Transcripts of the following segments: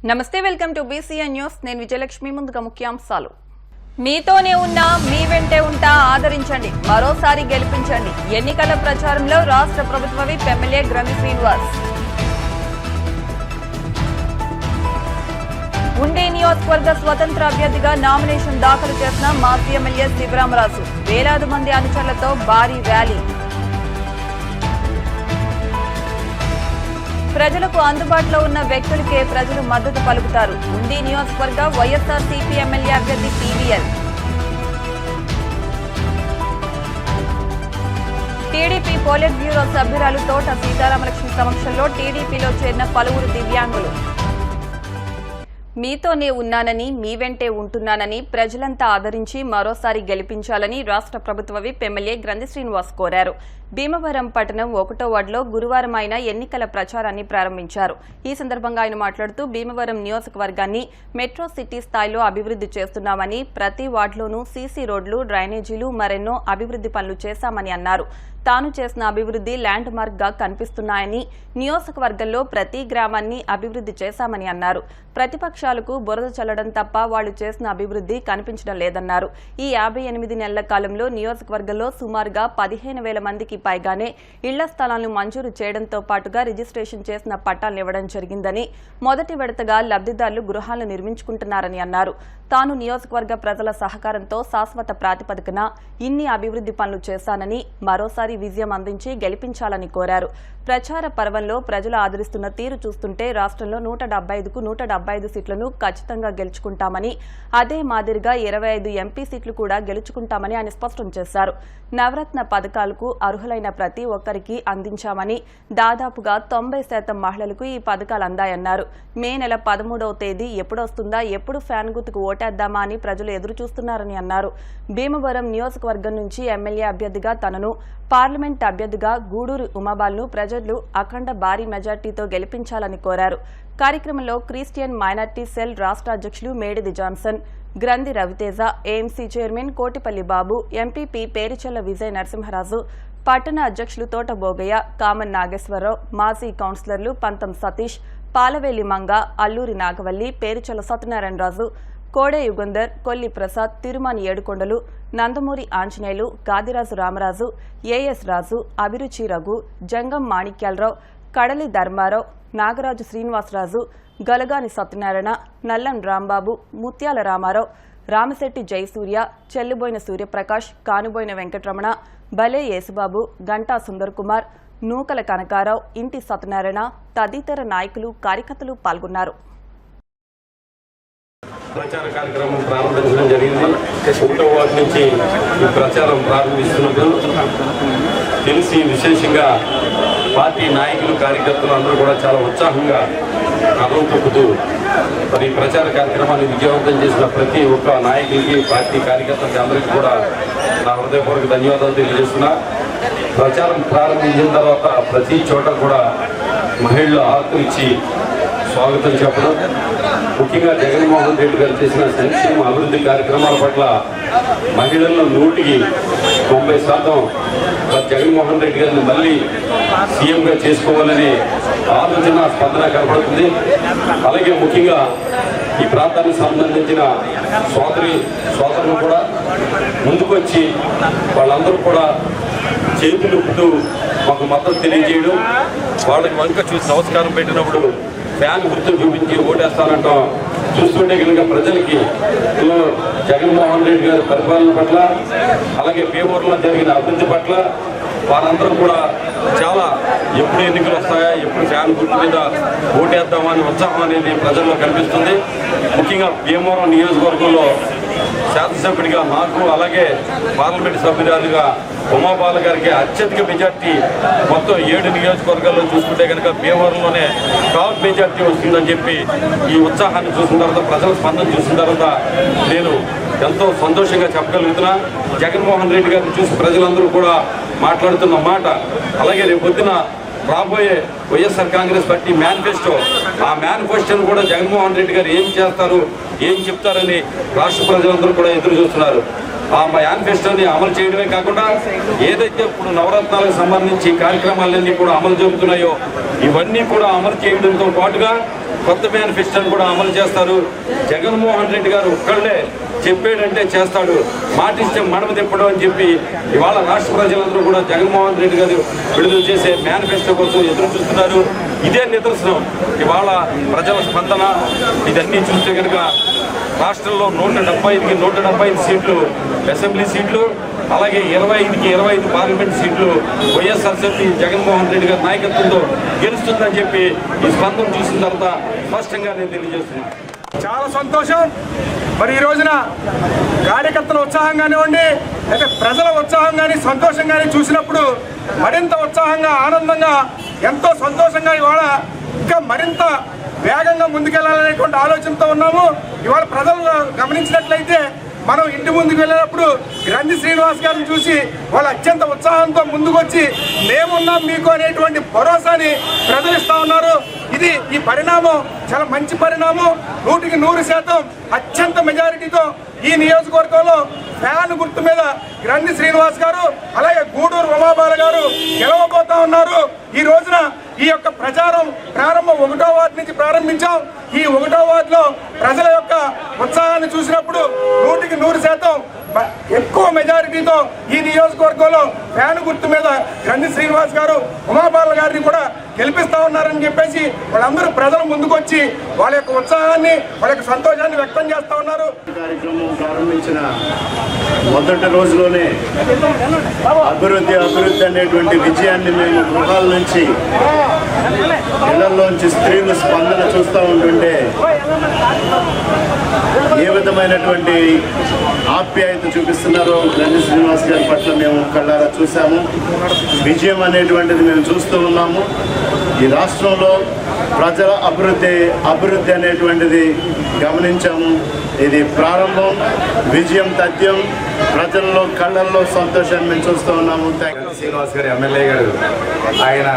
నమస్తే, welcome to BCN news. నేను విజయలక్ష్మి. ముందుగా ముఖ్యాంశాలు. మీతోనే ఉన్నా, మీ వెంటే ఉంటా, ఆదరించండి, మరోసారి గెలిపించండి. ఎన్నికల ప్రచారంలో రాష్ట్ర ప్రభుత్వ విప్ ఎమ్మెల్యే గ్రంథి శ్రీనివాస్. ఉండి నియోజకవర్గ స్వతంత్ర అభ్యర్థిగా నామినేషన్ దాఖలు చేసిన మాజీ ఎమ్మెల్యే శివరామరాజు. వేలాది మంది అనుచరులతో భారీ ర్యాలీ. ప్రజలకు అందుబాటులో ఉన్న వ్యక్తులకే ప్రజలు మద్దతు పలుకుతారు. ఉండి నియోజకవర్గ వైఎస్ఆర్సీపీ ఎమ్మెల్యే అభ్యర్థి టీవీఎల్. టీడీపీ పోలిట్ బ్యూరో సభ్యురాలు తోట సీతారామలక్ష్మి సమక్షంలో టీడీపీలో చేరిన పలువురు దివ్యాంగులు. మీతోనే ఉన్నానని, మీ వెంటే ఉంటున్నానని ప్రజలంతా ఆదరించి మరోసారి గెలిపించాలని రాష్ట్ర ప్రభుత్వ విప్ ఎమ్మెల్యే గ్రంథి శ్రీనివాస్ కోరారు. భీమవరం పట్టణం 1వ వార్డులో గురువారం ఆయన ఎన్నికల ప్రచారాన్ని ప్రారంభించారు. ఈ సందర్భంగా ఆయన మాట్లాడుతూ భీమవరం నియోజకవర్గాన్ని మెట్రో సిటీ స్థాయిలో అభివృద్ది చేస్తున్నామని, ప్రతి వార్డులోనూ సీసీ రోడ్లు, డ్రైనేజీలు, మరెన్నో అభివృద్ది పనులు చేశామని అన్నారు. తాను చేసిన అభివృద్ది ల్యాండ్ మార్క్ గా కనిపిస్తున్నాయని, నియోజకవర్గంలో ప్రతి గ్రామాన్ని అభివృద్ది చేశామని అన్నారు. ప్రతిపక్షాలకు బురద చల్లడం తప్ప వాళ్లు చేసిన అభివృద్ది కనిపించడం లేదన్నారు. ఈ 58 నెలల కాలంలో నియోజకవర్గంలో సుమారుగా 15,000 మందికి పైగానే ఇళ్ల స్థలాలను మంజూరు చేయడంతో పాటుగా రిజిస్ట్రేషన్ చేసిన పట్టాలను ఇవ్వడం జరిగిందని, మొదటి విడతగా లబ్దిదారులు గృహాలను నిర్మించుకుంటున్నారని అన్నారు. తాను నియోజకవర్గ ప్రజల సహకారంతో శాశ్వత ప్రాతిపదికన ఇన్ని అభివృద్ది పనులు చేశానని, మరోసారి విజయం అందించి గెలిపించాలని కోరారు. ప్రచార పర్వంలో ప్రజలు ఆదరిస్తున్న తీరు చూస్తుంటే రాష్ట్రంలో 175కు 175 సీట్లను ఖచ్చితంగా గెలుచుకుంటామని, అదే మాదిరిగా 25 ఎంపీ సీట్లు కూడా గెలుచుకుంటామని ఆయన స్పష్టం చేశారు. నవరత్న పథకాలకు అర్హులైన ప్రతి ఒక్కరికి అందించామని, దాదాపుగా 90% మహిళలకు ఈ పథకాలు అందాయన్నారు. మే నెల 13వ తేదీ ఎప్పుడొస్తుందా, ఎప్పుడు ఫ్యాన్ గుర్తుకు ఓటేద్దామా అని ప్రజలు ఎదురుచూస్తున్నారని అన్నారు. భీమవరం నియోజకవర్గం నుంచి ఎమ్మెల్యే అభ్యర్థిగా తనను, పార్లమెంట్ అభ్యర్థిగా గూడూరు ఉమాబాల్ను ప్రజలు అఖండ భారీ మెజార్టీతో గెలిపించాలని కోరారు. కార్యక్రమంలో క్రిస్టియన్ మైనార్టీ సెల్ రాష్ట్ర అధ్యక్షులు మేడిది జాన్సన్, గ్రంథి రవితేజ, ఏఎంసీ చైర్మన్ కోటిపల్లి బాబు, ఎంపీపీ పేరిచెల్ల విజయ నరసింహరాజు, పట్టణ అధ్యక్షులు తోట బోగయ్య, కామన్ నాగేశ్వరరావు, మాజీ కౌన్సిలర్లు పంతం సతీష్, పాలవేలి మంగ, అల్లూరి నాగవల్లి, పేరిచెల్ల సత్యనారాయణరాజు, కోడే యుగంధర్, కొల్లి ప్రసాద్, తిరుమని ఏడుకొండలు, నందమూరి ఆంజనేయులు, గాదిరాజు రామరాజు, ఏఎస్ రాజు, అభిరుచి రఘు, జంగం మాణిక్యాలరావు, కడలి ధర్మారావు, నాగరాజు శ్రీనివాసరాజు, గలగాని సత్యనారాయణ, నల్లం రాంబాబు, ముత్యాల రామారావు, రామశెట్టి జయసూర్య, చెల్లిబోయిన సూర్యప్రకాష్, కానుబోయిన వెంకటరమణ, బలే యేసుబాబు, గంటా సుందర్ కుమార్, నూకల కనకారావు, ఇంటి సత్యనారాయణ తదితర నాయకులు, కార్యకర్తలు పాల్గొన్నారు. ప్రచార కార్యక్రమం ప్రారంభించడం జరిగింది. 1వ వార్డు నుంచి ఈ ప్రచారం ప్రారంభిస్తున్నప్పుడు తెలిసి విశేషంగా పార్టీ నాయకులు, కార్యకర్తలు అందరూ కూడా చాలా ఉత్సాహంగా కథం తొక్కుతూ మరి ప్రచార కార్యక్రమాన్ని విజయవంతం చేసిన ప్రతి ఒక్క నాయకుడికి, పార్టీ కార్యకర్తలకి అందరికీ కూడా నా హృదయపూర్వక ధన్యవాదాలు తెలియజేస్తున్నా. ప్రచారం ప్రారంభించిన తర్వాత ప్రతి చోట కూడా మహిళలు ఆర్తులు ఇచ్చి స్వాగతం చెప్పడం, ముఖ్యంగా జగన్మోహన్ రెడ్డి గారు చేసిన సంక్షేమ అభివృద్ధి కార్యక్రమాల పట్ల మహిళల్లో 100కి 90% జగన్మోహన్ రెడ్డి గారిని మళ్ళీ సీఎంగా చేసుకోవాలని ఆలోచన, స్పందన కనపడుతుంది. అలాగే ముఖ్యంగా ఈ ప్రాంతానికి సంబంధించిన సోదరులు కూడా ముందుకొచ్చి వాళ్ళందరూ కూడా చేతులు ఊపుతూ మాకు మద్దతు తెలియజేయడం, వాళ్ళకి వంక చూసి నమస్కారం పెట్టినప్పుడు ఫ్యాన్ గుర్తు చూపించి ఓటేస్తానంటాం చూస్తుంటే కనుక ప్రజలకి జగన్మోహన్ రెడ్డి గారి పరిపాలన పట్ల, అలాగే భీమవరంలో జరిగిన అభివృద్ధి పట్ల వారందరూ కూడా చాలా ఎప్పుడు ఎన్నికలు వస్తాయా, ఎప్పుడు ఫ్యాన్ గుర్తు మీద ఓటేద్దామని ఉత్సాహం అనేది ప్రజల్లో కనిపిస్తుంది. ముఖ్యంగా భీమవరం నియోజకవర్గంలో శాసనసభ్యుడిగా నాకు, అలాగే పార్లమెంట్ సభ్యురాలుగా ఉమాబాల గారికి అత్యధిక మెజార్టీ మొత్తం 7 నియోజకవర్గాల్లో చూసుకుంటే కనుక భీమవరంలోనే టాప్ మెజార్టీ వస్తుందని చెప్పి ఈ ఉత్సాహాన్ని చూసిన తర్వాత, ప్రజల స్పందన చూసిన తర్వాత నేను ఎంతో సంతోషంగా చెప్పగలుగుతున్నా. జగన్మోహన్ రెడ్డి గారిని చూసి ప్రజలందరూ కూడా మాట్లాడుతున్న మాట, అలాగే రేపు పొద్దున రాబోయే వైఎస్ఆర్ కాంగ్రెస్ పార్టీ మేనిఫెస్టో, ఆ మేనిఫెస్టోను కూడా జగన్మోహన్ రెడ్డి గారు ఏం చేస్తారు, ఏం చెప్తారని రాష్ట్ర ప్రజలందరూ కూడా ఎదురు చూస్తున్నారు. ఆ మేనిఫెస్టోని అమలు చేయడమే కాకుండా ఏదైతే ఇప్పుడు నవరత్నాలకు సంబంధించి కార్యక్రమాలన్నీ కూడా అమలు జరుగుతున్నాయో ఇవన్నీ కూడా అమలు చేయడంతో పాటుగా కొత్త మేనిఫెస్టోని కూడా అమలు చేస్తారు. జగన్మోహన్ రెడ్డి గారు ఒక్కళ్ళే చెప్పాడంటే చేస్తాడు, మాటిస్తే మడమ తిప్పడం అని చెప్పి ఇవాళ రాష్ట్ర ప్రజలందరూ కూడా జగన్మోహన్ రెడ్డి గారు విడుదల చేసే మేనిఫెస్టో కోసం ఎదురు చూస్తున్నారు. ఇదే నిదర్శనం ఇవాళ ప్రజల స్పందన. ఇదన్నీ చూస్తే కనుక రాష్ట్రంలో 175కి 175 సీట్లు అసెంబ్లీ సీట్లు, అలాగే 25కి 25 పార్లమెంట్ సీట్లు వైఎస్ఆర్సీపీ జగన్మోహన్ రెడ్డి గారి నాయకత్వంలో గెలుస్తుందని చెప్పి ఈ స్పందన చూసిన తర్వాత స్పష్టంగా నేను తెలియజేస్తున్నాను. చాలా సంతోషం. మరి ఈ రోజున కార్యకర్తల ఉత్సాహం కానివ్వండి, అయితే ప్రజల ఉత్సాహం కానీ సంతోషం కానీ చూసినప్పుడు మరింత ఉత్సాహంగా ఆనందంగా ఎంతో సంతోషంగా ఇవాళ ఇంకా మరింత వేగంగా ముందుకెళ్లాలనేటువంటి ఆలోచనతో ఉన్నాము. ఇవాళ ప్రజలు గమనించినట్లయితే మనం ఇంటి ముందుకు వెళ్ళినప్పుడు గ్రంథి శ్రీనివాస్ గారిని చూసి వాళ్ళు అత్యంత ఉత్సాహంతో ముందుకొచ్చి మేమున్నాం మీకు అనేటువంటి భరోసాని ప్రజలు ఇస్తా ఉన్నారు. ఈ పరిణామం చాలా మంచి పరిణామం. 100కి 100% అత్యంత మెజారిటీతో ఈ నియోజకవర్గంలో ఫ్యాన్ గుర్తు మీద గ్రంథి శ్రీనివాస్ గారు అలాగే గూడూరు ఉమాబాల గారు గెలవబోతా ఉన్నారు. ఈ రోజున ఈ యొక్క ప్రచారం ప్రారంభం 1వ వార్డు నుంచి ప్రారంభించాం. ఈ 1వ వార్డులో ప్రజల యొక్క ఉత్సాహాన్ని చూసినప్పుడు 100కి 100% ఎక్కువ మెజారిటీతో ఈ నియోజకవర్గంలో ఫ్యాన్ గుర్తు మీద గ్రంథి శ్రీనివాస్ గారు ఉమాబాల గారిని కూడా గెలిపిస్తా ఉన్నారని చెప్పేసి వాళ్ళందరూ ప్రజల ముందుకొచ్చి వాళ్ళ యొక్క ఉత్సాహాన్ని వాళ్ళ యొక్క సంతోషాన్ని వ్యక్తం చేస్తా ఉన్నారు. కార్యక్రమం ప్రారంభించిన మొదటి రోజులోనే అభివృద్ధి అనేటువంటి విజయాన్ని మేము గృహాల నుంచి ఇళ్లలోంచి స్త్రీలు స్పందన చూస్తూ ఉంటుంటే ఏ విధమైనటువంటి ఆప్యాయత చూపిస్తున్నారో గ్రంథి శ్రీనివాస్ గారి పట్ల మేము కళ్ళారా చూసాము. విజయం అనేటువంటిది మేము చూస్తూ ఉన్నాము. ఈ రాష్ట్రంలో ప్రజల అభివృద్ధి అనేటువంటిది గమనించాము. ఇది ప్రారంభం, విజయం తథ్యం. ప్రజల్లో కళ్ళల్లో సంతోషాన్ని మేము చూస్తూ ఉన్నాము. శ్రీనివాస్ గారు ఎమ్మెల్యే గారు ఆయన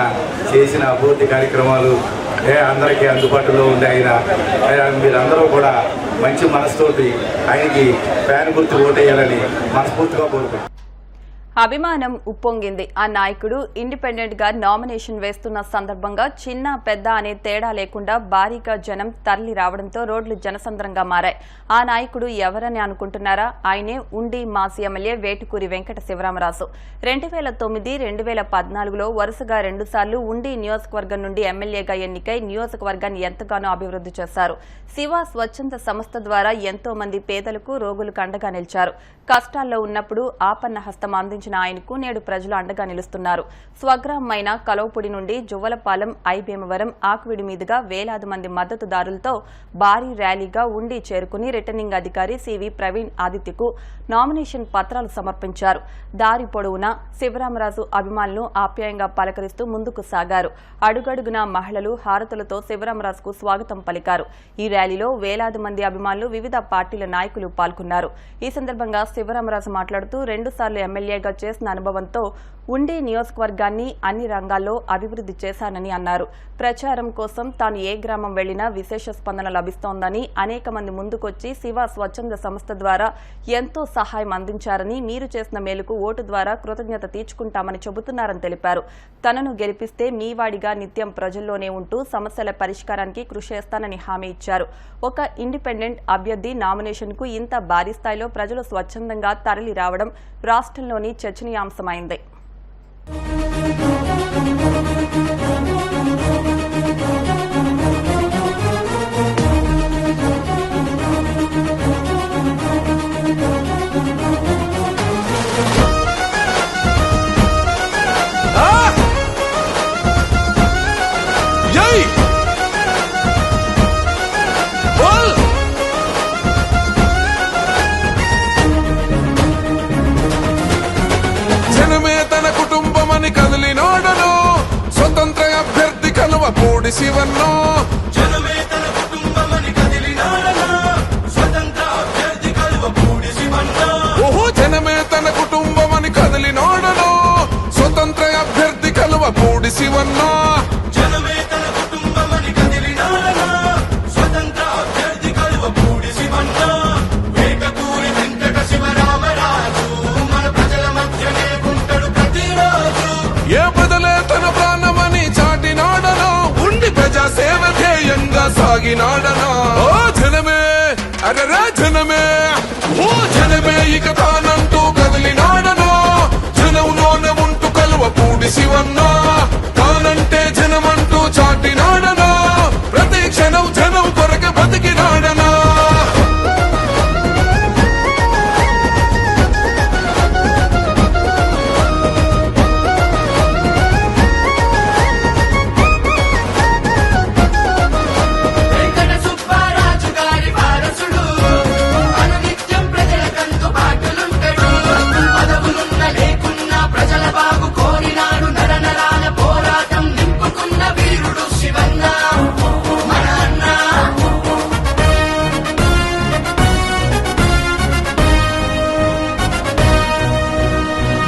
చేసిన అభివృద్ధి కార్యక్రమాలు అందరికీ అందుబాటులో ఉంది. మీరందరూ కూడా మంచి మనసుతోటి ఆయనకి ఫ్యాన్ గుర్తు ఓటేయాలని మనస్ఫూర్తిగా కోరుకుంటున్నాను. అభిమానం ఉప్పొంగింది. ఆ నాయకుడు ఇండిపెండెంట్ గా నామినేషన్ వేస్తున్న సందర్భంగా చిన్న పెద్ద అనే తేడా లేకుండా భారీగా జనం తరలి రావడంతో రోడ్లు జనసంద్రంగా మారాయి. ఆ నాయకుడు ఎవరని అనుకుంటున్నారా? ఆయనే ఉండి మాజీ ఎమ్మెల్యే వేటుకూరి వెంకట శివరామరాజు. 2009, 2014లో వరుసగా 2 సార్లు ఉండి నియోజకవర్గం నుండి ఎమ్మెల్యేగా ఎన్నికై నియోజకవర్గాన్ని ఎంతగానో అభివృద్ధి చేశారు. శివ స్వచ్ఛంద సంస్థ ద్వారా ఎంతో మంది పేదలకు, రోగులకు అండగా నిలిచారు. కష్టాల్లో ఉన్నప్పుడు ఆపన్న హస్తం అందించిన ఆయనకు నేడు ప్రజలు అండగా నిలుస్తున్నారు. స్వగ్రామమైన కలవపూడి నుండి జువ్వలపాలెం, ఐభీమవరం, ఆకువిడి మీదుగా వేలాది మంది మద్దతుదారులతో భారీ ర్యాలీగా ఉండి చేరుకుని రిటర్నింగ్ అధికారి సివి ప్రవీణ్ ఆదిత్యకు నామినేషన్ పత్రాలు సమర్పించారు. దారి పొడవునా శివరామరాజు అభిమానులను ఆప్యాయంగా పలకరిస్తూ ముందుకు సాగారు. అడుగడుగునా మహిళలు హారతులతో శివరామరాజుకు స్వాగతం పలికారు. ఈ ర్యాలీలో వేలాది మంది అభిమానులు, వివిధ పార్టీల నాయకులు పాల్గొన్నారు. ఈ సందర్భంగా శివరామరాజు మాట్లాడుతూ 2 సార్లు ఎమ్మెల్యేగా చేసిన అనుభవంతో ఉండి నియోజకవర్గాన్ని అన్ని రంగాల్లో అభివృద్ధి చేశానని అన్నారు. ప్రచారం కోసం తాను ఏ గ్రామం వెళ్లినా విశేష స్పందన లభిస్తోందని, అనేక మంది ముందుకొచ్చి శివ స్వచ్ఛంద సంస్థ ద్వారా ఎంతో సహాయం అందించారని, మీరు చేసిన మేలుకు ఓటు ద్వారా కృతజ్ఞత తీర్చుకుంటామని చెబుతున్నారని తెలిపారు. తనను గెలిపిస్తే మీ వాడిగా నిత్యం ప్రజల్లోనే ఉంటూ సమస్యల పరిష్కారానికి కృషి చేస్తానని హామీ ఇచ్చారు. ఒక ఇండిపెండెంట్ అభ్యర్థి నామినేషన్ కు ఇంత భారీ స్థాయిలో ప్రజలు స్వచ్ఛందంగా తరలి రావడం రాష్ట్రంలోని చర్చనీయాంశమైంది. స్వతంత్ర అభ్యర్థి కలువపూడి శివన్నో, జనమే తన కుటుంబమని కదిలినాడనో. స్వతంత్ర అభ్యర్థి కలువపూడి శివన్నో, ఓహో జనమే తన కుటుంబమని కదిలినాడనో. స్వతంత్ర అభ్యర్థి కలువపూడి శివన్నో, జనమే తన కుటుంబమని కదిలినాడనో. స్వతంత్ర అభ్యర్థి కలువపూడి శివన్నో, వేటకూరి వెంకట శివరామరాజు మన ప్రజల మధ్యనే ఉంటాడు ప్రతిరోజు. ఏ బదలే తన ప్రాణమని చాటినాడనో, ఉండి ప్రజా సేవ ధ్యేయంగా సాగినాడనా ఓ జనమే అరరా జనమే ఓ జనమే ఇక తానంటూ కదిలినాడనా జనంలోనే ఉంటూ కలువ పూడి శివన్న తానంటే జనమంటూ చాటినాడనా ప్రతి క్షణం జనం కొరకు బతికినాడనా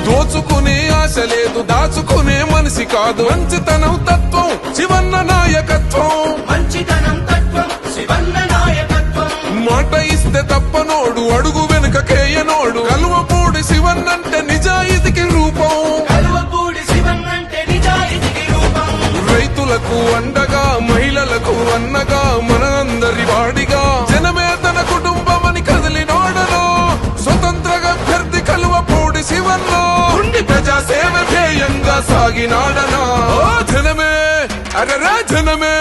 దోచుకునే ఆశ లేదు దాచుకునే మనిషి కాదు మంచితనం తత్వం శివన్న నాయకత్వం మాట ఇస్తే తప్పనోడు అడుగు వెనుక కేయనోడు కలువపూడి శివన్నంటే నిజాయితీకి రూపం రైతులకు అండగా మహిళలకు అన్నగా మనందరి వాడిగా జనమే తన కుటుంబమని కదిలినోడలో స్వతంత్రగా అభ్యర్థి కలువపూడి శివన్లో ఉండి ప్రజా సేవ ధ్యేయంగా సాగినాడనా ఓ జనమే అరరా జనమే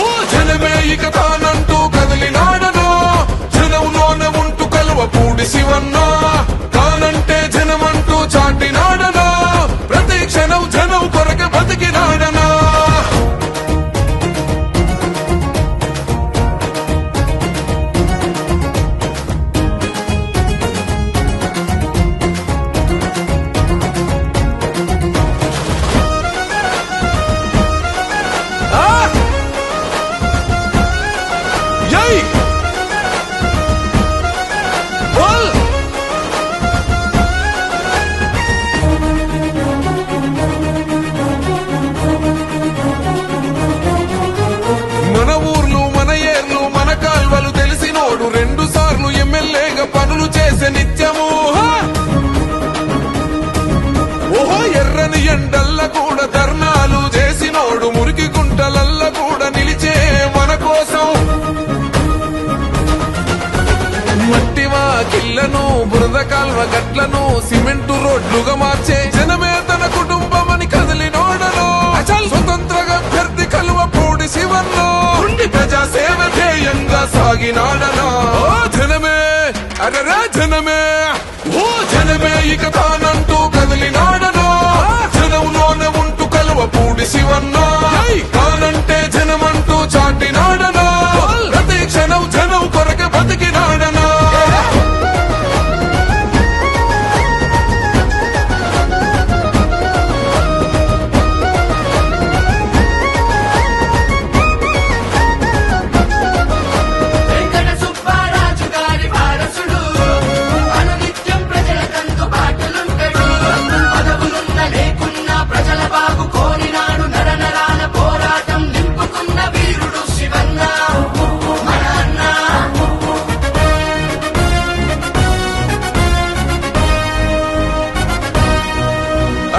ఓ జనమే ఇక తానంటూ కదిలినాడనా జనంలోనే ఉంటూ కలువపూడి శివన్న తానంటే జనమంటూ చాటినాడనా ప్రతి క్షణం జనం కొరకు బతికినాడనా మన ఊర్లు మన ఏర్లు మన కాల్వలు తెలిసినోడు 2 సార్లు ఎమ్మెల్యేగా పనులు చేసే నిత్యము ఓహో ఎర్రని ఎండల్ల కూడా ధర్నాలు చేసినోడు మురికి గుంటలల్ల కూడా నిలిచే మన కోసం మట్టి వాకిళ్లను బురద కాల్వ గట్లను సిమెంటు రోడ్లుగా మార్చే జనమే తన కుటుంబమని కదిలినోడలో స్వతంత్రగా అభ్యర్థి కలువపూడి శివన్లో ఉండి ప్రజా సేవ ధ్యేయంగా సాగినాడనా ఓ జనమే అరరా జనమే ఓ జనమే ఇక తానంటూ కదిలినాడనా జనంలోనే ఉంటూ కలువపూడి శివన్న తానంటే జనమంటూ చాటినాడనా ప్రతి క్షణం జనం కొరకు బతికినాడనా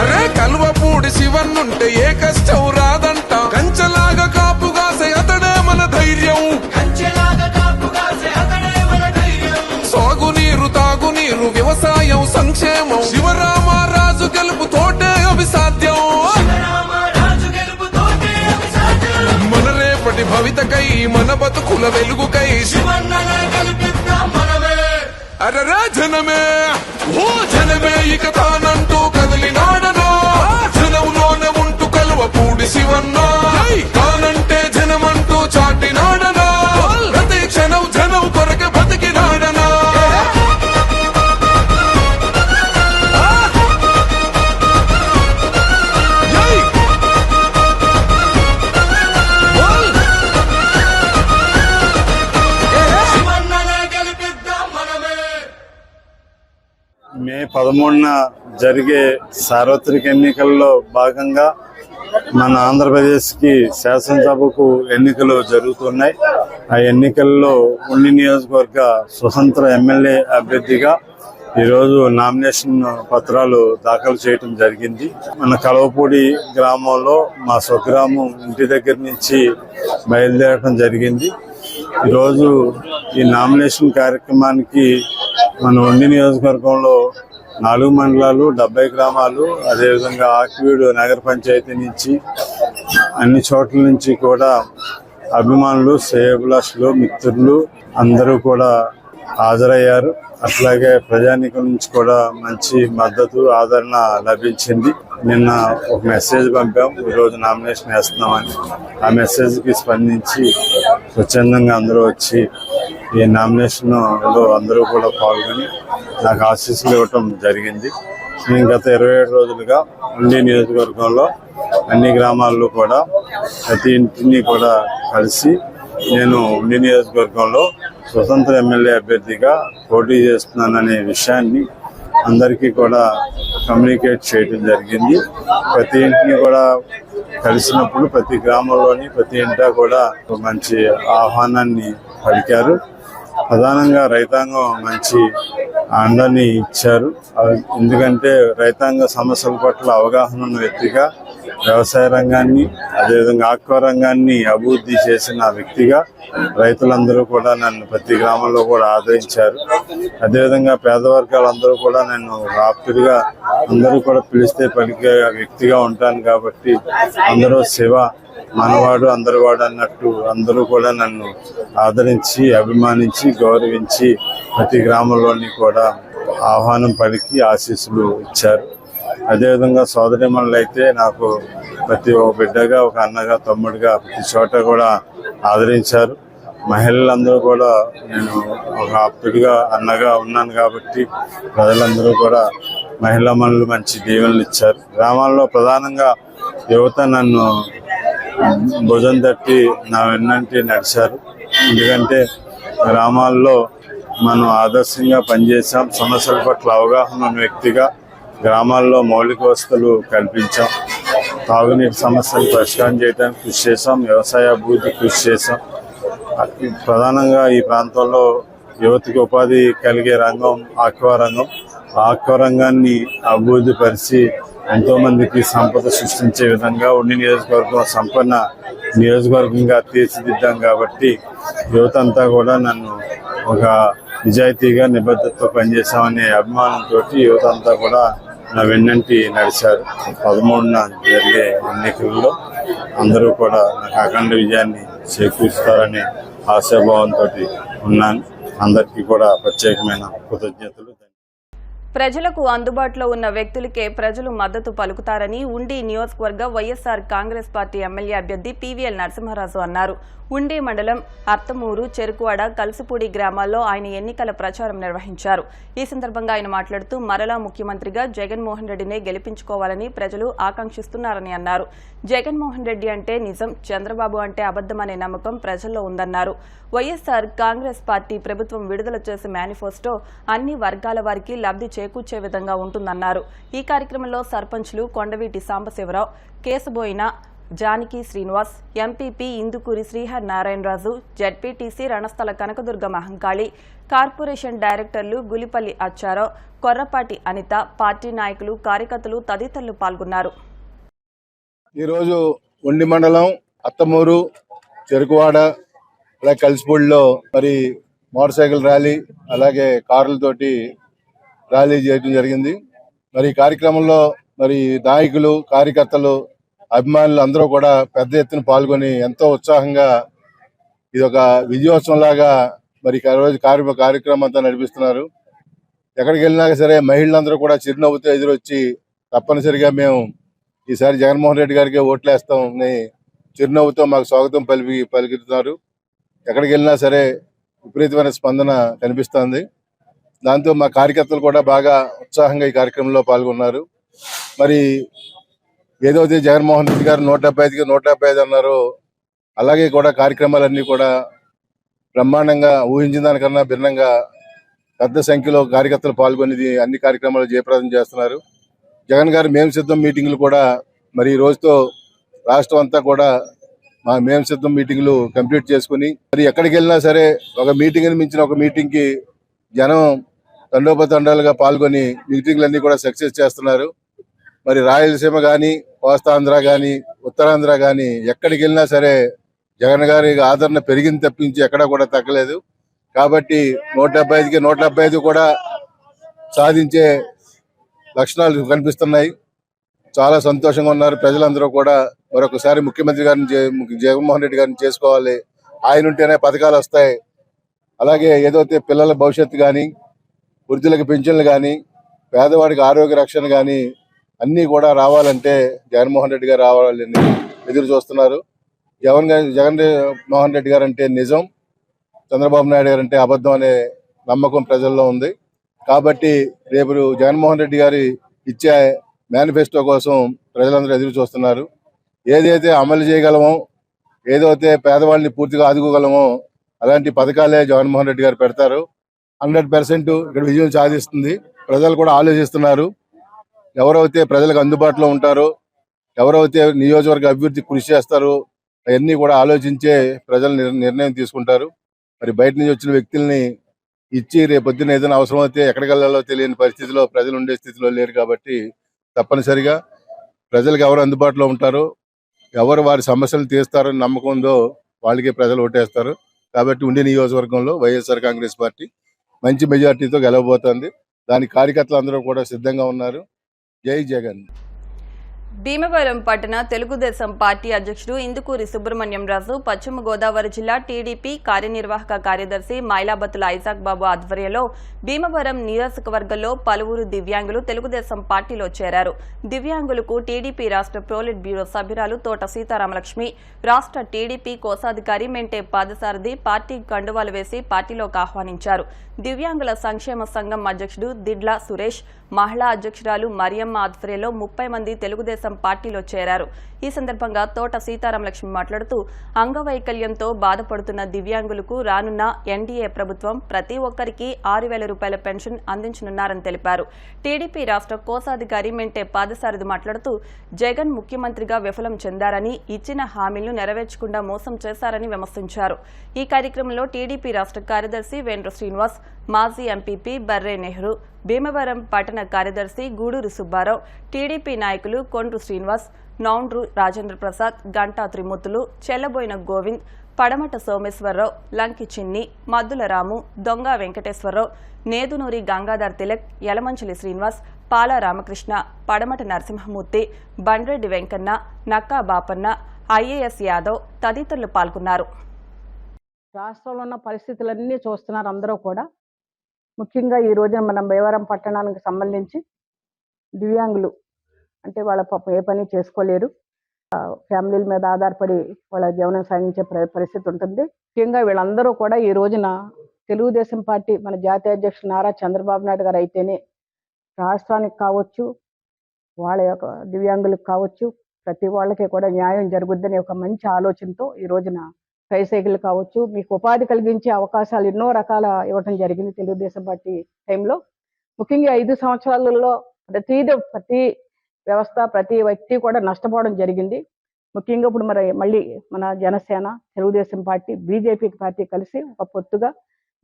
అరే కలువపూడి శివన్నుంటే ఏ కష్టం రాదంట కంచెలాగా కాపుగాసే అతడే మన ధైర్యం సాగునీరు తాగునీరు వ్యవసాయం సంక్షేమం శివరామరాజు గెలుపు తోటే అభిసాధ్యం మన రేపటి భవితకై మన బతుకుల వెలుగుకై అరరా జనమే ఓ జనమే ఇక తానంటూ కదిలినాడనా జనంలోనే ఉంటూ కలువపూడి శివన్న తానంటే జనమంటూ చాటినాడనా ప్రతి క్షణం జనం కొరకు బతికినాడనా మే 13న జరిగే సార్వత్రిక ఎన్నికల్లో భాగంగా మన ఆంధ్రప్రదేశ్కి శాసనసభకు ఎన్నికలు జరుగుతున్నాయి. ఆ ఎన్నికల్లో ఉండి నియోజకవర్గ స్వతంత్ర ఎమ్మెల్యే అభ్యర్థిగా ఈరోజు నామినేషన్ పత్రాలు దాఖలు చేయడం జరిగింది. మన కలవపూడి గ్రామంలో మా స్వగ్రామం ఇంటి దగ్గర నుంచి బయలుదేరడం జరిగింది. ఈరోజు ఈ నామినేషన్ కార్యక్రమానికి మన ఉండి నియోజకవర్గంలో 4 మండలాలు 70 గ్రామాలు, అదేవిధంగా ఆకివీడు నగర పంచాయతీ నుంచి అన్ని చోట్ల నుంచి కూడా అభిమానులు, శ్రేయోభిలాషులు, మిత్రులు అందరూ కూడా హాజరయ్యారు. అట్లాగే ప్రజానీకం నుంచి కూడా మంచి మద్దతు, ఆదరణ లభించింది. నిన్న ఒక మెసేజ్ పంపాం, ఈరోజు నామినేషన్ వేస్తున్నామని. ఆ మెసేజ్కి స్పందించి స్వచ్ఛందంగా అందరూ వచ్చి ఈ నామినేషన్లో అందరూ కూడా పాల్గొని నాకు ఆశీస్సులు ఇవ్వటం జరిగింది. నేను గత 27 రోజులుగా ఉండి నియోజకవర్గంలో అన్ని గ్రామాల్లో కూడా ప్రతి ఇంటిని కూడా కలిసి నేను ఉండి నియోజకవర్గంలో స్వతంత్ర ఎమ్మెల్యే అభ్యర్థిగా పోటీ చేస్తున్నాననే విషయాన్ని అందరికీ కూడా కమ్యూనికేట్ చేయడం జరిగింది. ప్రతి ఇంటిని కూడా కలిసినప్పుడు ప్రతి గ్రామంలోని ప్రతి ఇంటా కూడా మంచి ఆహ్వానాన్ని పలికారు. ప్రధానంగా రైతాంగం మంచి అండని ఇచ్చారు. ఎందుకంటే రైతాంగ సమస్యల పట్ల అవగాహన ఉన్న వ్యక్తిగా, వ్యవసాయ రంగాన్ని అదేవిధంగా ఆక్వా రంగాన్ని అభివృద్ధి చేసిన వ్యక్తిగా రైతులందరూ కూడా నన్ను ప్రతి గ్రామంలో కూడా ఆదరించారు. అదేవిధంగా పేద వర్గాలందరూ కూడా నన్ను ఆప్తుడిగా అందరూ కూడా పిలిస్తే పలికే వ్యక్తిగా ఉంటాను కాబట్టి అందరూ శివ మనవాడు అందరివాడు అన్నట్టు అందరూ కూడా నన్ను ఆదరించి, అభిమానించి, గౌరవించి ప్రతి గ్రామంలోని కూడా ఆహ్వానం పలికి ఆశీస్సులు ఇచ్చారు. అదేవిధంగా సోదరిమణులు అయితే నాకు ప్రతి ఒక్క బిడ్డగా, ఒక అన్నగా, తమ్ముడిగా ప్రతి చోట కూడా ఆదరించారు. మహిళలందరూ కూడా నేను ఒక ఆప్తుడిగా, అన్నగా ఉన్నాను కాబట్టి ప్రజలందరూ కూడా మహిళా మనులు మంచి దీవెనలు ఇచ్చారు. గ్రామాల్లో ప్రధానంగా యువత నన్ను భుజం తట్టి నా వెన్నంటి నడిచారు. ఎందుకంటే గ్రామాల్లో మనం ఆదర్శంగా పనిచేసాం. సమస్యల పట్ల అవగాహన ఉన్న వ్యక్తిగా గ్రామాల్లో మౌలిక వసతులు కల్పించాం. తాగునీటి సమస్యలు పరిష్కారం చేయడానికి కృషి చేశాం. వ్యవసాయ అభివృద్ధి కృషి చేశాం. ప్రధానంగా ఈ ప్రాంతంలో యువతకి ఉపాధి కలిగే రంగం ఆక్వా రంగం. ఆక్వా రంగాన్ని అభివృద్ధి పరిచి ఎంతో మందికి సంపద సృష్టించే విధంగా ఉండి నియోజకవర్గం సంపన్న నియోజకవర్గంగా తీర్చిదిద్దాం కాబట్టి యువత అంతా కూడా నన్ను ఒక నిజాయితీగా, నిబద్ధతతో పనిచేశామనే అభిమానంతో యువత అంతా కూడా నా వెన్నంటి నడిచారు. 13న జరిగే ఎన్నికల్లో అందరూ కూడా నాకు అఖండ విజయాన్ని చేకూరుస్తారనే ఆశాభావంతో ఉన్నాను. అందరికీ కూడా ప్రత్యేకమైన కృతజ్ఞతలు. ప్రజలకు అందుబాటులో ఉన్న వ్యక్తులకే ప్రజలు మద్దతు పలుకుతారని ఉండి నియోజకవర్గ వైఎస్ఆర్ కాంగ్రెస్ పార్టీ ఎమ్మెల్యే అభ్యర్థి పీవీఎల్ నరసింహారాజు అన్నారు. ఉండి మండలం అర్తమూరు, చెరుకువాడ, కలసపూడి గ్రామాల్లో ఆయన ఎన్నికల ప్రచారం నిర్వహించారు. ఈ సందర్భంగా ఆయన మాట్లాడుతూ మరలా ముఖ్యమంత్రిగా జగన్మోహన్ రెడ్డినే గెలిపించుకోవాలని ప్రజలు ఆకాంక్షిస్తున్నారని అన్నారు. జగన్మోహన్ రెడ్డి అంటే నిజం, చంద్రబాబు అంటే అబద్దమనే నమ్మకం ప్రజల్లో ఉందన్నారు. వైఎస్ఆర్ కాంగ్రెస్ పార్టీ ప్రభుత్వం విడుదల చేసే మేనిఫెస్టో అన్ని వర్గాల వారికి లబ్ధి చేకూర్చే విధంగా ఉంటుందన్నారు. ఈ కార్యక్రమంలో సర్పంచ్లు Kondaveeti Sambasivarao, Kesaboina Janaki Srinivas, MPP Indukuri Srihar Narayanaraju, ZPTC Ranasthala Kanakadurga Mahankali, corporation డైరెక్టర్లు గులిపల్లి అచ్చారావు, కొర్రపాటి అనిత, పార్టీ నాయకులు, కార్యకర్తలు తదితరులు పాల్గొన్నారు. ఈరోజు ఉండి మండలం అత్తమూరు, చెరుకువాడ, అలాగే కలిసిపూడిలో మరి మోటార్ సైకిల్ ర్యాలీ అలాగే కార్లతోటి ర్యాలీ చేయడం జరిగింది. మరి ఈ కార్యక్రమంలో మరి నాయకులు, కార్యకర్తలు, అభిమానులు అందరూ కూడా పెద్ద ఎత్తున పాల్గొని ఎంతో ఉత్సాహంగా ఇది ఒక విజయోత్సవం లాగా మరి రోజు కార్యక్రమం అంతా నడిపిస్తున్నారు. ఎక్కడికి వెళ్ళినా సరే మహిళలందరూ కూడా చిరునవ్వుతో ఎదురొచ్చి తప్పనిసరిగా మేము ఈసారి జగన్మోహన్ రెడ్డి గారికి ఓట్లేస్తామని చిరునవ్వుతో మాకు స్వాగతం పలుకుతున్నారు. ఎక్కడికి వెళ్ళినా సరే విపరీతమైన స్పందన కనిపిస్తుంది. దాంతో మా కార్యకర్తలు కూడా బాగా ఉత్సాహంగా ఈ కార్యక్రమంలో పాల్గొన్నారు. మరి ఏదైతే జగన్మోహన్ రెడ్డి గారు 175కి 175 అన్నారు, అలాగే కూడా కార్యక్రమాలన్నీ కూడా బ్రహ్మాండంగా ఊహించిన దానికన్నా భిన్నంగా పెద్ద సంఖ్యలో కార్యకర్తలు పాల్గొని అన్ని కార్యక్రమాలు జయప్రదం చేస్తున్నారు. జగన్ గారి మేము సిద్ధం మీటింగ్లు కూడా మరి ఈ రోజుతో రాష్ట్రం అంతా కూడా మా మేము సిద్ధం మీటింగ్లు కంప్లీట్ చేసుకుని మరి ఎక్కడికి వెళ్ళినా సరే ఒక మీటింగ్ని మించిన ఒక మీటింగ్కి జనం తండోపతండాలుగా పాల్గొని మీటింగ్లన్నీ కూడా సక్సెస్ చేస్తున్నారు. మరి రాయలసీమ కానీ, కోస్తాంధ్ర కానీ, ఉత్తరాంధ్ర కానీ ఎక్కడికి వెళ్ళినా సరే జగన్ గారి ఆదరణ పెరిగింది తప్పించి ఎక్కడా కూడా తగ్గలేదు. కాబట్టి 175కి 175 కూడా సాధించే లక్షణాలు కనిపిస్తున్నాయి. చాలా సంతోషంగా ఉన్నారు ప్రజలందరూ కూడా. మరొకసారి ముఖ్యమంత్రి గారిని జగన్మోహన్ రెడ్డి గారిని చేసుకోవాలి. ఆయన ఉంటేనే పథకాలు వస్తాయి. అలాగే ఏదైతే పిల్లల భవిష్యత్తు కానీ, వృద్ధులకు పెన్షన్లు కానీ, పేదవాడికి ఆరోగ్య రక్షణ కానీ అన్నీ కూడా రావాలంటే జగన్మోహన్ రెడ్డి గారు రావాలని ఎదురు చూస్తున్నారు. జగన్మోహన్ రెడ్డి గారు అంటే నిజం, చంద్రబాబు నాయుడు గారు అంటే అబద్ధం అనే నమ్మకం ప్రజల్లో ఉంది. కాబట్టి రేపు జగన్మోహన్ రెడ్డి గారి ఇచ్చే మేనిఫెస్టో కోసం ప్రజలందరూ ఎదురు చూస్తున్నారు. ఏదైతే అమలు చేయగలమో, ఏదైతే పేదవాళ్ళని పూర్తిగా ఆదుకోగలమో అలాంటి పథకాలే జగన్మోహన్ రెడ్డి గారు పెడతారు. 100% ఇక్కడ విజయం సాధిస్తుంది. ప్రజలు కూడా ఆలోచిస్తున్నారు. ఎవరైతే ప్రజలకు అందుబాటులో ఉంటారో, ఎవరైతే నియోజకవర్గ అభివృద్ధి కృషి చేస్తారో అవన్నీ కూడా ఆలోచించే ప్రజలు నిర్ణయం తీసుకుంటారు. మరి బయట నుంచి వచ్చిన వ్యక్తుల్ని ఇచ్చి రేపొద్దున ఏదైనా అవసరం అయితే ఎక్కడికి వెళ్ళాలో తెలియని పరిస్థితిలో ప్రజలు ఉండే స్థితిలో లేరు. కాబట్టి తప్పనిసరిగా ప్రజలకు ఎవరు అందుబాటులో ఉంటారో, ఎవరు వారి సమస్యలు తీస్తారని నమ్మకం ఉందో వాళ్ళకే ప్రజలు ఓటేస్తారు. కాబట్టి ఉండే నియోజకవర్గంలో వైఎస్ఆర్ కాంగ్రెస్ పార్టీ మంచి మెజార్టీతో గెలవబోతోంది. దాని కార్యకర్తలు అందరూ కూడా సిద్ధంగా ఉన్నారు. జై జగన్. భీమవరం పట్టణ తెలుగుదేశం పార్టీ అధ్యక్షుడు ఇందుకూరి సుబ్రహ్మణ్యం రాజు, పశ్చిమ గోదావరి జిల్లా టీడీపీ కార్యనిర్వాహక కార్యదర్శి మైలాబత్తుల ఐజాక్ బాబు ఆధ్వర్యంలో భీమవరం నియోజకవర్గంలో పలువురు దివ్యాంగులు తెలుగుదేశం పార్టీలో చేరారు. దివ్యాంగులకు టీడీపీ రాష్ట్ర ప్రోలిట్ బ్యూరో సభ్యురాలు తోట సీతారామలక్ష్మి, రాష్ట్ర టీడీపీ కోశాధికారి మెంటే పాదసారథి పార్టీ కండువాలు వేసి పార్టీలోకి ఆహ్వానించారు. దివ్యాంగుల సంక్షేమ సంఘం అధ్యక్షుడు దిడ్ల సురేష్, మహిళా అధ్యక్షురాలు మరియమ్మ ఆధ్వర్యంలో 30 మంది తెలుగుదేశం పార్టీలో చేరారు. ఈ సందర్భంగా తోట సీతారామలక్ష్మి మాట్లాడుతూ అంగవైకల్యంతో బాధపడుతున్న దివ్యాంగులకు రానున్న ఎన్డీఏ ప్రభుత్వం ప్రతి ఒక్కరికి 6,000 రూపాయల పెన్షన్ అందించనున్నారని తెలిపారు. టీడీపీ రాష్ట్ర కోశాధికారి మెంటే పాదసారథి మాట్లాడుతూ జగన్ ముఖ్యమంత్రిగా విఫలం చెందారని, ఇచ్చిన హామీలను నెరవేర్చకుండా మోసం చేశారని విమర్శించారు. ఈ కార్యక్రమంలో టీడీపీ రాష్ట్ర కార్యదర్శి వేంద్ర శ్రీనివాస్, మాజీ ఎంపీపీ బర్రే నెహ్రూ, భీమవరం పట్టణ కార్యదర్శి గూడూరి సుబ్బారావు, టీడీపీ నాయకులు కొండ్రు శ్రీనివాస్, నౌండ్రు రాజేంద్ర ప్రసాద్, గంటా త్రిమూర్తులు, చెల్లబోయిన గోవింద్, పడమట సోమేశ్వరరావు, లంకి చిన్ని, మద్దుల రాము, దొంగ వెంకటేశ్వరరావు, నేదునూరి గంగాధర్ తిలక్, యలమంచిలి శ్రీనివాస్, పాల రామకృష్ణ, పడమట నరసింహమూర్తి, బండ్రెడ్డి వెంకన్న, నక్కా బాపన్న, ఐఏఎస్ యాదవ్ తదితరులు పాల్గొన్నారు. రాష్ట్రంలో ఉన్న పరిస్థితులన్నీ చూస్తున్నారు అందరూ కూడా. ముఖ్యంగా ఈ రోజున మన భీమవరం పట్టణానికి సంబంధించి దివ్యాంగులు అంటే వాళ్ళ పాపం ఏ పని చేసుకోలేరు, ఫ్యామిలీల మీద ఆధారపడి వాళ్ళ జీవనం సాగించే పరిస్థితి ఉంటుంది. ముఖ్యంగా వీళ్ళందరూ కూడా ఈ రోజున తెలుగుదేశం పార్టీ మన జాతీయ అధ్యక్షుడు నారా చంద్రబాబు నాయుడు గారు అయితేనే రాష్ట్రానికి కావచ్చు, వాళ్ళ యొక్క దివ్యాంగులకు కావచ్చు, ప్రతి వాళ్ళకి కూడా న్యాయం జరుగుద్దని ఒక మంచి ఆలోచనతో ఈ రోజున ట్రైసైకిల్ కావచ్చు, మీకు ఉపాధి కలిగించే అవకాశాలు ఎన్నో రకాల ఇవ్వడం జరిగింది తెలుగుదేశం పార్టీ టైంలో. ముఖ్యంగా 5 సంవత్సరాలలో ప్రతి వ్యవస్థ, ప్రతి వ్యక్తి కూడా నష్టపోవడం జరిగింది. ముఖ్యంగా ఇప్పుడు మళ్ళీ మన Janasena, Telugu Desam party, BJP party కలిసి ఒక పొత్తుగా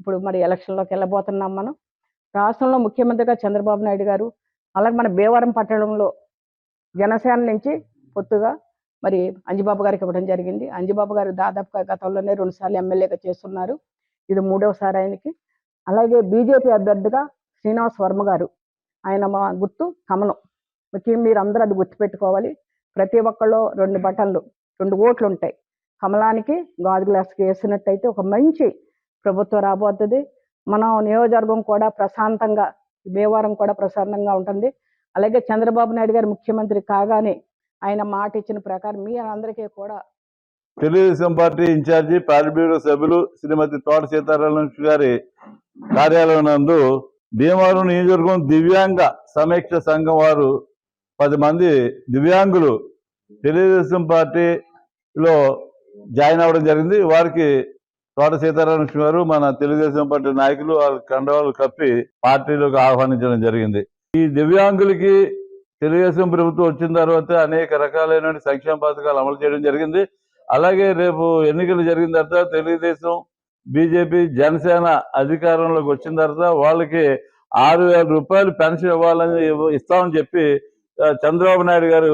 ఇప్పుడు ఎలక్షన్లోకి వెళ్ళబోతున్నాం. మనం రాష్ట్రంలో ముఖ్యమంత్రిగా చంద్రబాబు నాయుడు గారు, అలాగే మన భీమవరం పట్టణంలో జనసేన నుంచి పొత్తుగా అంజిబాబు గారికి ఇవ్వడం జరిగింది. అంజిబాబు గారు దాదాపుగా గతంలోనే 2 సార్లు ఎమ్మెల్యేగా చేస్తున్నారు. ఇది 3వసారి ఆయనకి. అలాగే బీజేపీ అభ్యర్థిగా శ్రీనివాస్ వర్మ గారు, ఆయన మా గుర్తు కమలం. ముఖ్యంగా మీరు అందరూ అది గుర్తుపెట్టుకోవాలి. ప్రతి ఒక్కళ్ళు 2 బటన్లు, 2 ఓట్లు ఉంటాయి. కమలానికి గాజు గ్లాస్కి వేసినట్టయితే ఒక మంచి ప్రభుత్వం రాబోతుంది. మన నియోజకవర్గం కూడా ప్రశాంతంగా, భీమవరం కూడా ప్రశాంతంగా ఉంటుంది. అలాగే చంద్రబాబు నాయుడు గారు ముఖ్యమంత్రి కాగానే ఆయన మాట ఇచ్చిన ప్రకారం మీ అందరికీ కూడా తెలుగుదేశం పార్టీ ఇన్ఛార్జి పాలిట్ బ్యూరో సభ్యులు శ్రీమతి తోట సీతారామలక్ష్మి గారి కార్యాలయం నందు భీమవరం నియోజకవర్గం దివ్యాంగ సమీక్ష సంఘం వారు 10 మంది దివ్యాంగులు తెలుగుదేశం పార్టీలో జాయిన్ అవ్వడం జరిగింది. వారికి తోట సీతారామలక్ష్మి గారు మన తెలుగుదేశం పార్టీ నాయకులు వాళ్ళ కండవాళ్ళు కప్పి పార్టీలోకి ఆహ్వానించడం జరిగింది. ఈ దివ్యాంగులకి తెలుగుదేశం ప్రభుత్వం వచ్చిన తర్వాత అనేక రకాలైన సంక్షేమ పథకాలు అమలు చేయడం జరిగింది. అలాగే రేపు ఎన్నికలు జరిగిన తర్వాత తెలుగుదేశం, బీజేపీ, జనసేన అధికారంలోకి వచ్చిన తర్వాత వాళ్ళకి 6,000 రూపాయలు పెన్షన్ ఇస్తామని చెప్పి చంద్రబాబు నాయుడు గారు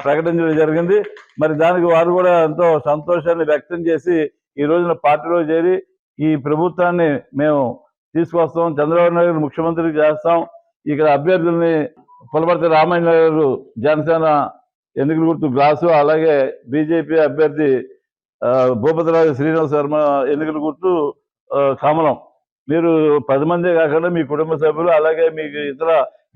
ప్రకటించడం జరిగింది. మరి దానికి వారు కూడా ఎంతో సంతోషాన్ని వ్యక్తం చేసి ఈ రోజున పార్టీలో చేరి ఈ ప్రభుత్వాన్ని మేము తీసుకొస్తాం, చంద్రబాబు నాయుడు గారు ముఖ్యమంత్రి చేస్తాం, ఇక్కడ అభ్యర్థుల్ని పులపర్తి రామయ్య గారు జనసేన ఎన్నికల గుర్తు గ్లాసు, అలాగే బీజేపీ అభ్యర్థి భూపతిరాజు శ్రీనివాస్ వర్మ ఎన్నికల గుర్తు కమలం. మీరు 10 మందే కాకుండా మీ కుటుంబ సభ్యులు అలాగే మీకు ఇతర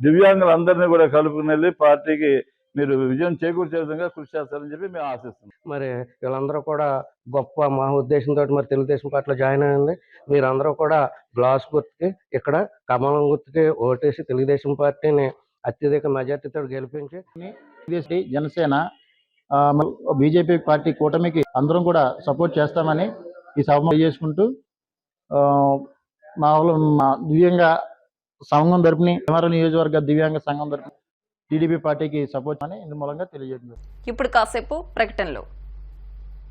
దివ్యాంగులందరినీ కూడా కలుపుకుని వెళ్ళి పార్టీకి మీరు విజయం చేకూర్చే విధంగా కృషి చేస్తారని చెప్పి మేము ఆశిస్తున్నాం. మరి వీళ్ళందరూ కూడా గొప్ప మా ఉద్దేశంతో మరి తెలుగుదేశం పార్టీలో జాయిన్ అయింది. మీరందరూ కూడా గ్లాస్ గుర్తుకి ఇక్కడ కమలం గుర్తుకి ఓటేసి తెలుగుదేశం పార్టీని అత్యధిక మెజార్టీతో గెలిపించి జనసేన బీజేపీ పార్టీ కూటమికి అందరం కూడా సపోర్ట్ చేస్తామని ఈ సభ చేసుకుంటూ మా దివ్యాంగ సంఘం తరపుని నియోజకవర్గ దివ్యాంగ సంఘం తరపున టీడీపీ పార్టీకి సపోర్ట్ అని ఇందు మూలంగా తెలియజేయండి. ఇప్పుడు కాసేపు ప్రకటనలు.